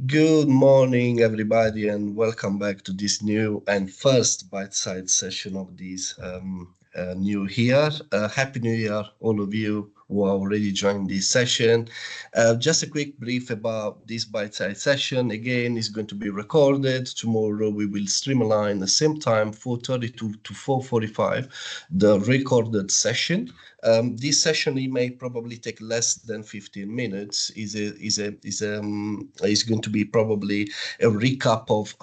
Good morning, everybody, and welcome back to this new and first bite-sized session of this new year. Happy New Year, all of you who are already joined this session. Just a quick brief about this bite-sized session. Again, it's going to be recorded. Tomorrow we will streamline the same time, 4:30 to 4:45, the recorded session. This session it may probably take less than 15 minutes. Is going to be probably a recap of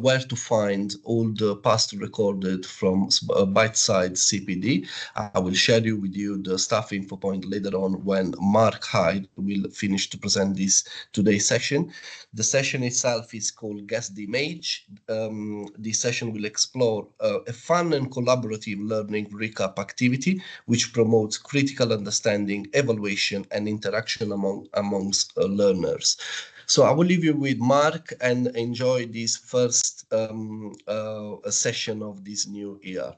where to find all the past recorded from Bitesize CPD. I will share with you the staff info point later on when Mark Hyde will finish to present this today's session. The session itself is called Guess the Image. This session will explore a fun and collaborative learning recap activity which promotes critical understanding, evaluation, and interaction amongst learners. So I will leave you with Mark and enjoy this first session of this new year.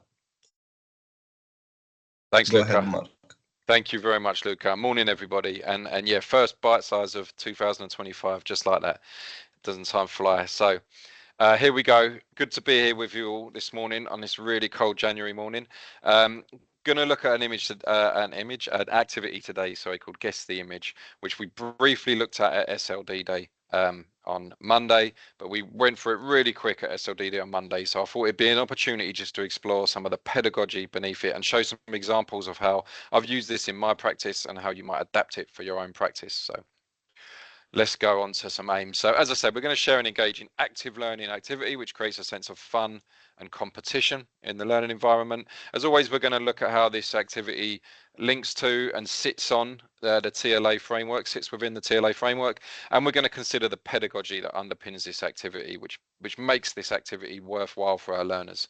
Thanks, Go Luca. ahead, Mark. Thank you very much, Luca. Morning, everybody. And yeah, first bite size of 2025, just like that. Doesn't time fly? So here we go. Good to be here with you all this morning on this really cold January morning. Going to look at an activity today, sorry, called Guess the Image, which we briefly looked at SLD Day on Monday, but we went through it really quick at SLD Day on Monday. So I thought it'd be an opportunity just to explore some of the pedagogy beneath it and show some examples of how I've used this in my practice and how you might adapt it for your own practice. So let's go on to some aims. So as I said, we're going to share and engage in active learning activity, which creates a sense of fun and competition in the learning environment. As always, we're going to look at how this activity links to and sits on the TLA framework, sits within the TLA framework, and we're going to consider the pedagogy that underpins this activity, which makes this activity worthwhile for our learners.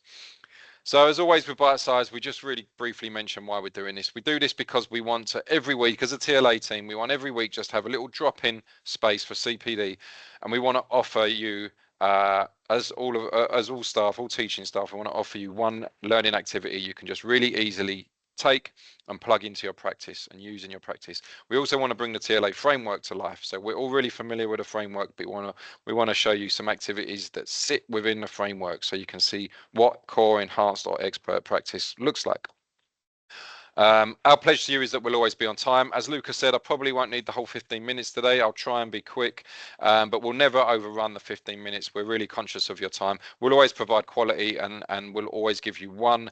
So as always with Bitesize, we just really briefly mention why we're doing this. We do this because we want to every week as a TLA team, we want every week just have a little drop-in space for CPD, and we want to offer you as all staff, all teaching staff, we want to offer you one learning activity you can just really easily take and plug into your practice and use in your practice. We also want to bring the TLA framework to life. So we're all really familiar with the framework, but we want to show you some activities that sit within the framework so you can see what core, enhanced, or expert practice looks like. Our pledge to you is that we'll always be on time. As Luca said, I probably won't need the whole 15 minutes today. I'll try and be quick, but we'll never overrun the 15 minutes. We're really conscious of your time. We'll always provide quality and we'll always give you one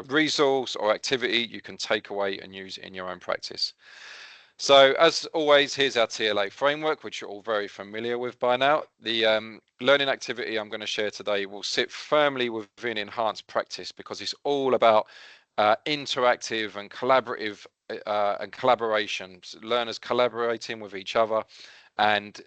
resource or activity you can take away and use in your own practice. So as always, here's our TLA framework, which you're all very familiar with by now. The learning activity I'm going to share today will sit firmly within enhanced practice because it's all about interactive and collaborative and collaborations, learners collaborating with each other and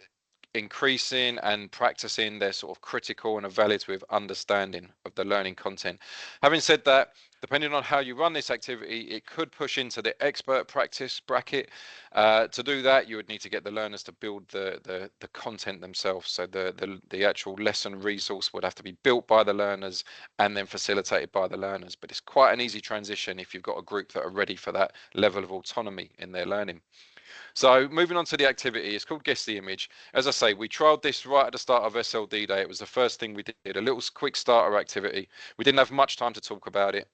increasing and practicing their sort of critical and evaluative understanding of the learning content. Having said that, depending on how you run this activity, it could push into the expert practice bracket. To do that, you would need to get the learners to build the content themselves. So the actual lesson resource would have to be built by the learners and then facilitated by the learners. But it's quite an easy transition if you've got a group that are ready for that level of autonomy in their learning. So moving on to the activity, it's called Guess the Image. As I say, we trialed this right at the start of SLD Day. It was the first thing we did, a little quick starter activity. We didn't have much time to talk about it.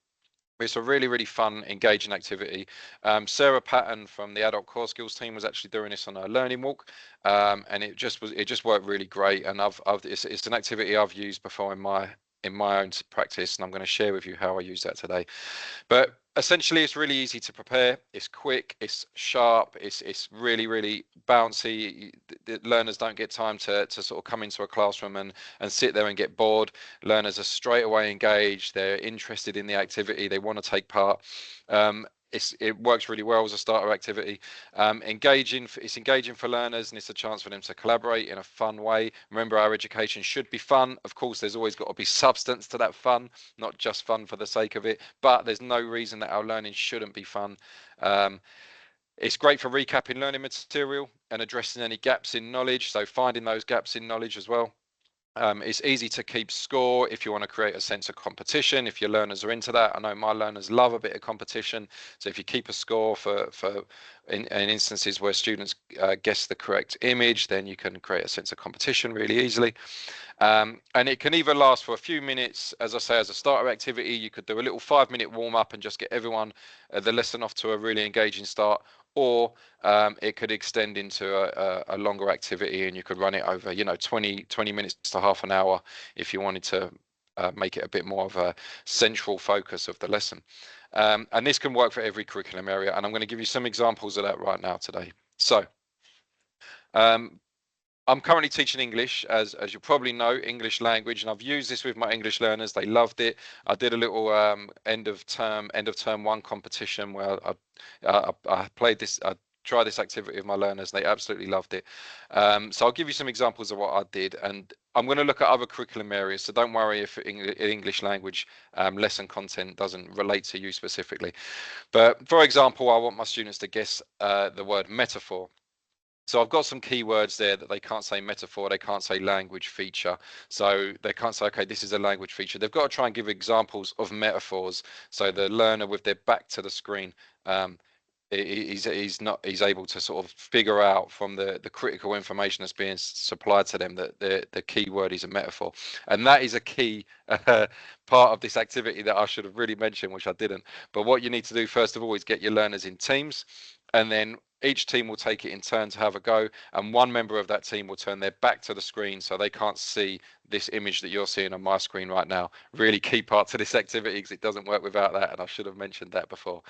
It's a really, really fun, engaging activity. Sarah Patton from the Adult Core Skills team was actually doing this on our learning walk, and it just worked really great. And it's an activity I've used before in my own practice, and I'm going to share with you how I use that today. But essentially, it's really easy to prepare. It's quick, it's sharp, it's really, really bouncy. The learners don't get time to sort of come into a classroom and sit there and get bored. Learners are straight away engaged. They're interested in the activity. They want to take part. It works really well as a starter activity. It's engaging for learners, and it's a chance for them to collaborate in a fun way. Remember, our education should be fun. Of course, there's always got to be substance to that fun, not just fun for the sake of it, but there's no reason that our learning shouldn't be fun. It's great for recapping learning material and addressing any gaps in knowledge, so finding those gaps in knowledge as well. It's easy to keep score if you want to create a sense of competition, if your learners are into that. I know my learners love a bit of competition. So if you keep a score for in instances where students guess the correct image, then you can create a sense of competition really easily. And it can either last for a few minutes, as I say, as a starter activity. You could do a little 5-minute warm up and just get everyone the lesson off to a really engaging start, or it could extend into a longer activity, and you could run it over, 20 minutes to half an hour if you wanted to make it a bit more of a central focus of the lesson. And this can work for every curriculum area, and I'm going to give you some examples of that right now today. So I'm currently teaching English, as you probably know, English language, and I've used this with my English learners. They loved it. I did a little end of term 1 competition where I played this. I tried this activity with my learners. They absolutely loved it. So I'll give you some examples of what I did, and I'm going to look at other curriculum areas. So don't worry if English language lesson content doesn't relate to you specifically. But for example, I want my students to guess the word metaphor. So I've got some keywords there that they can't say metaphor, they can't say language feature. So they can't say, okay, this is a language feature. They've got to try and give examples of metaphors. So the learner with their back to the screen, he's able to sort of figure out from the critical information that's being supplied to them that the key word is a metaphor. And that is a key part of this activity that I should have really mentioned, which I didn't. But what you need to do first of all is get your learners in teams, and then each team will take it in turn to have a go, and one member of that team will turn their back to the screen so they can't see this image that you're seeing on my screen right now. Really key part to this activity, because it doesn't work without that, and I should have mentioned that before.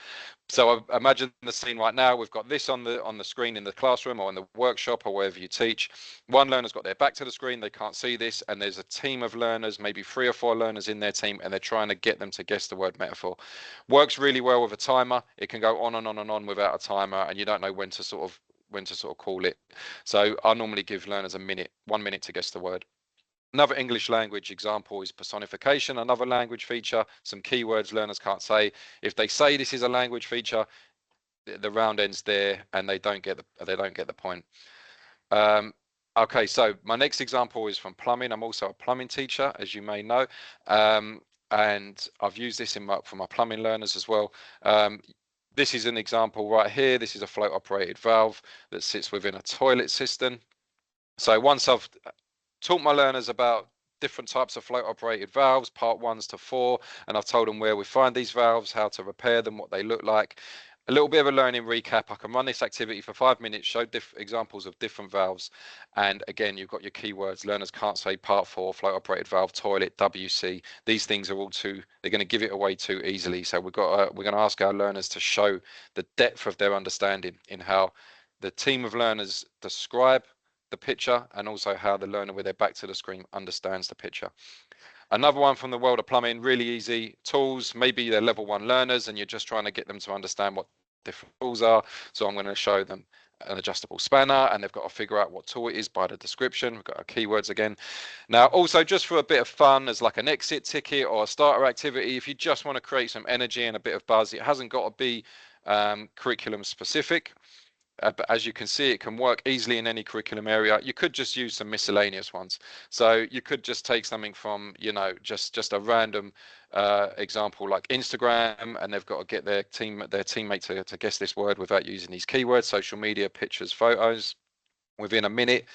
So imagine the scene right now. We've got this on the screen in the classroom or in the workshop or wherever you teach. One learner's got their back to the screen, they can't see this, and there's a team of learners, maybe 3 or 4 learners in their team, and they're trying to get them to guess the word metaphor. Works really well with a timer. It can go on and on and on without a timer, and you don't know when to sort of call it. So I normally give learners 1 minute to guess the word. Another English language example is personification, another language feature, some keywords learners can't say. If they say this is a language feature, the round ends there, and they don't get the point. Okay, so my next example is from plumbing. I'm also a plumbing teacher, as you may know, and I've used this for my plumbing learners as well. This is an example right here. This is a float operated valve that sits within a toilet system. So once I've taught my learners about different types of float operated valves, part 1s to 4, and I've told them where we find these valves, how to repair them, what they look like. A little bit of a learning recap. I can run this activity for 5 minutes, show examples of different valves, and again, you've got your keywords. Learners can't say part 4, float operated valve, toilet, WC. These things are all they're going to give it away too easily. So we're going to ask our learners to show the depth of their understanding in how the team of learners describe the picture, and also how the learner with their back to the screen understands the picture. Another one from the world of plumbing, really easy. Tools, maybe they're level 1 learners and you're just trying to get them to understand what different tools are. So I'm going to show them an adjustable spanner, and they've got to figure out what tool it is by the description. We've got our keywords again. Now, also just for a bit of fun, as like an exit ticket or a starter activity, if you just want to create some energy and a bit of buzz, it hasn't got to be curriculum specific. But as you can see, it can work easily in any curriculum area. You could just use some miscellaneous ones. So you could just take something from, just a random example like Instagram, and they've got to get their teammate to guess this word without using these keywords, social media, pictures, photos, within a minute,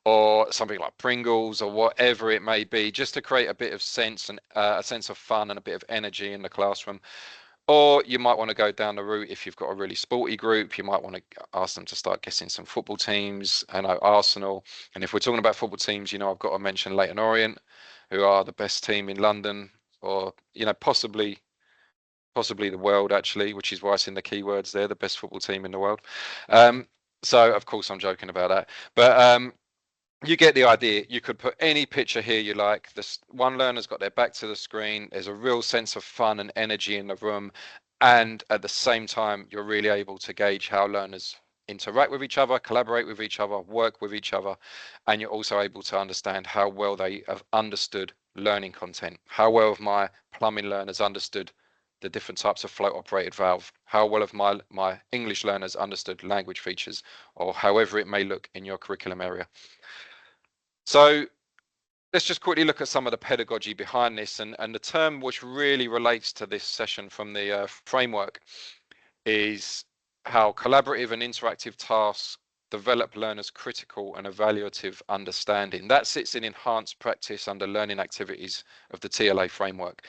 or something like Pringles or whatever it may be, just to create a bit of sense and a sense of fun and a bit of energy in the classroom. Or you might want to go down the route, if you've got a really sporty group, you might want to ask them to start guessing some football teams. I know Arsenal. And if we're talking about football teams, I've got to mention Leyton Orient, who are the best team in London, or, possibly the world, actually, which is why it's in the keywords there, the best football team in the world. So, of course, I'm joking about that. But you get the idea. You could put any picture here you like. This one learner's got their back to the screen. There's a real sense of fun and energy in the room, and at the same time, you're really able to gauge how learners interact with each other, collaborate with each other, work with each other, and you're also able to understand how well they have understood learning content. How well have my plumbing learners understood the different types of float operated valve? How well have my English learners understood language features, or however it may look in your curriculum area? So let's just quickly look at some of the pedagogy behind this, and the term which really relates to this session from the framework is how collaborative and interactive tasks develop learners' critical and evaluative understanding. That sits in enhanced practice under learning activities of the TLA framework.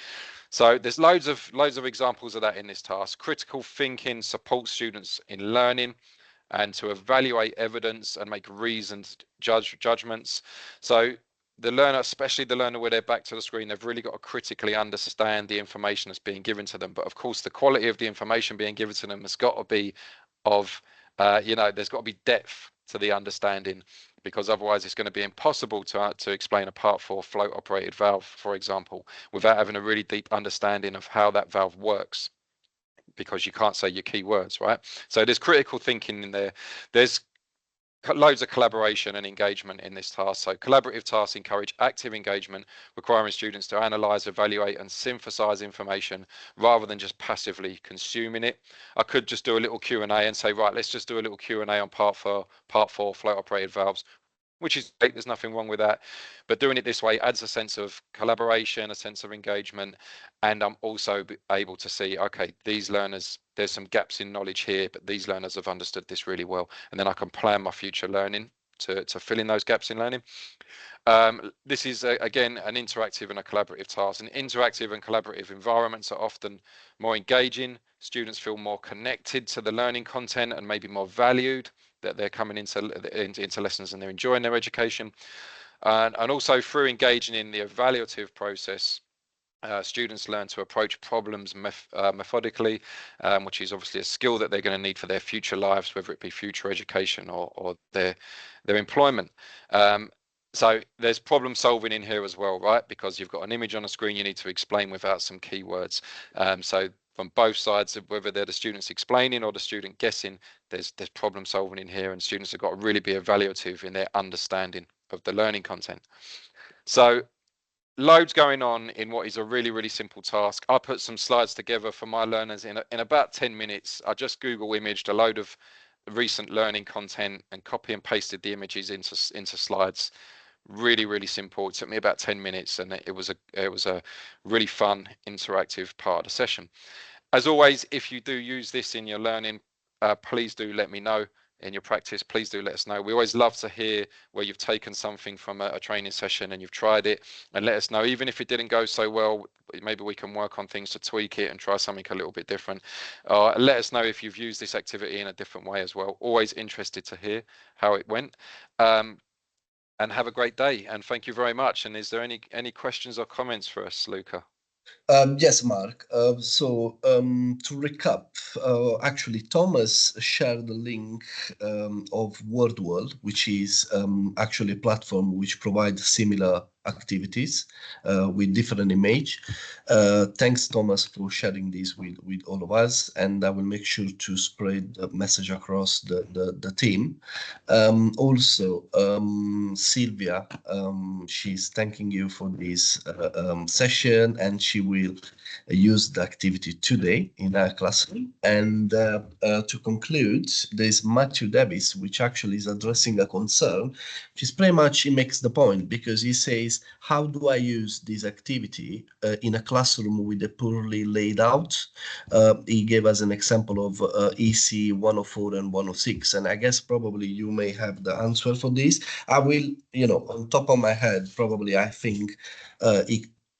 So there's loads of examples of that in this task. Critical thinking supports students in learning and to evaluate evidence and make reasoned judgments. So the learner, especially the learner with their back to the screen, they've really got to critically understand the information that's being given to them. But of course, the quality of the information being given to them has got to be of, there's got to be depth to the understanding, because otherwise it's going to be impossible to explain a part 4 float operated valve, for example, without having a really deep understanding of how that valve works, because you can't say your key words, right? So there's critical thinking in there. There's loads of collaboration and engagement in this task. So collaborative tasks encourage active engagement, requiring students to analyze, evaluate, and synthesize information rather than just passively consuming it. I could just do a little Q&A and say, right, let's just do a little Q&A on part 4 float operated valves, which is great. There's nothing wrong with that. But doing it this way adds a sense of collaboration, a sense of engagement. And I'm also able to see, okay, these learners, there's some gaps in knowledge here, but these learners have understood this really well. And then I can plan my future learning to fill in those gaps in learning. This is, again, an interactive and a collaborative task. And interactive and collaborative environments are often more engaging. Students feel more connected to the learning content and maybe more valued, that they're coming into lessons and they're enjoying their education. And also through engaging in the evaluative process, students learn to approach problems methodically, which is obviously a skill that they're going to need for their future lives, whether it be future education or their employment. So there's problem solving in here as well, right? Because you've got an image on a screen you need to explain without some keywords. So from both sides, of whether they're the students explaining or the student guessing, there's problem solving in here, and students have got to really be evaluative in their understanding of the learning content. So loads going on in what is a really, really simple task. I put some slides together for my learners in about 10 minutes. I just Google imaged a load of recent learning content and copy and pasted the images into slides. Really, really simple. It took me about 10 minutes, and it was a really fun, interactive part of the session. As always, if you do use this in your learning, please do let me know. In your practice, please do let us know. We always love to hear where you've taken something from a training session and you've tried it, and let us know. Even if it didn't go so well, maybe we can work on things to tweak it and try something a little bit different. Let us know if you've used this activity in a different way as well. Always interested to hear how it went. And have a great day, and thank you very much. And is there any questions or comments for us, Luca? Yes, Mark. To recap, actually, Thomas shared the link of WordWorld, which is actually a platform which provides similar activities with different image. Thanks, Thomas, for sharing this with all of us, and I will make sure to spread the message across the team. Also, Sylvia, she's thanking you for this session, and she will use the activity today in our classroom. And to conclude, there's Matthew Davis, which actually is addressing a concern, which is pretty much, he makes the point, because he says, how do I use this activity in a classroom with a poorly laid out? He gave us an example of EC 104 and 106, and I guess probably you may have the answer for this. I will, on top of my head, probably I think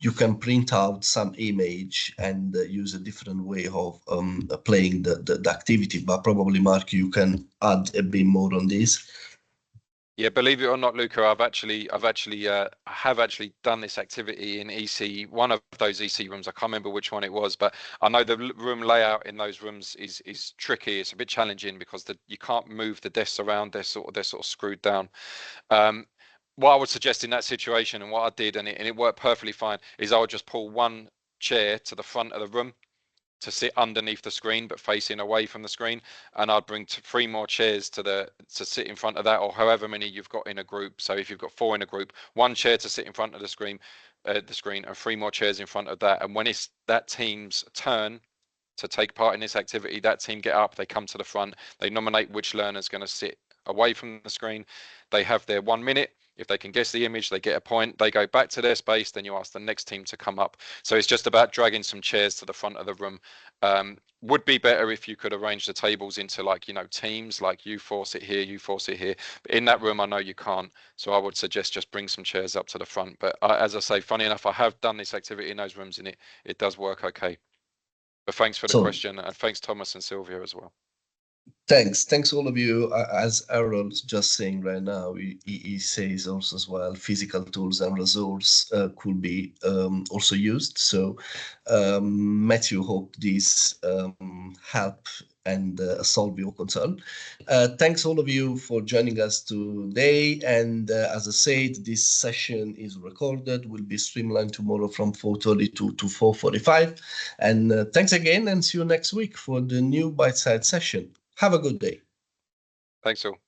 you can print out some image and use a different way of playing the activity, but probably Mark, you can add a bit more on this. Yeah, believe it or not, Luca, I have actually done this activity in EC, one of those EC rooms. I can't remember which one it was, but I know the room layout in those rooms is tricky. It's a bit challenging because you can't move the desks around. They're sort of screwed down. What I would suggest in that situation, and what I did, and it worked perfectly fine, is I would just pull one chair to the front of the room to sit underneath the screen but facing away from the screen, and I'd bring 3 more chairs to sit in front of that, or however many you've got in a group. So if you've got 4 in a group, 1 chair to sit in front of the screen, and 3 more chairs in front of that. And when it's that team's turn to take part in this activity, that team get up, they come to the front, they nominate which learner's going to sit away from the screen. They have their 1 minute, If they can guess the image, they get a point. They go back to their space, then you ask the next team to come up. So it's just about dragging some chairs to the front of the room. Would be better if you could arrange the tables into, like, you know, teams, like you force it here, you force it here. But in that room, I know you can't. So I would suggest just bring some chairs up to the front. But as I say, funny enough, I have done this activity in those rooms, and it does work okay. But thanks for the So question, and thanks Thomas and Sylvia as well. thanks all of you. As Errol's just saying right now, he says also as well, physical tools and resource could be also used. So Matthew, hope these help and solve your concern. Thanks all of you for joining us today. And as I said, this session is recorded, will be streamlined tomorrow from 4:30 to 4:45. And thanks again, and see you next week for the new Bitesize session. Have a good day. Thanks all.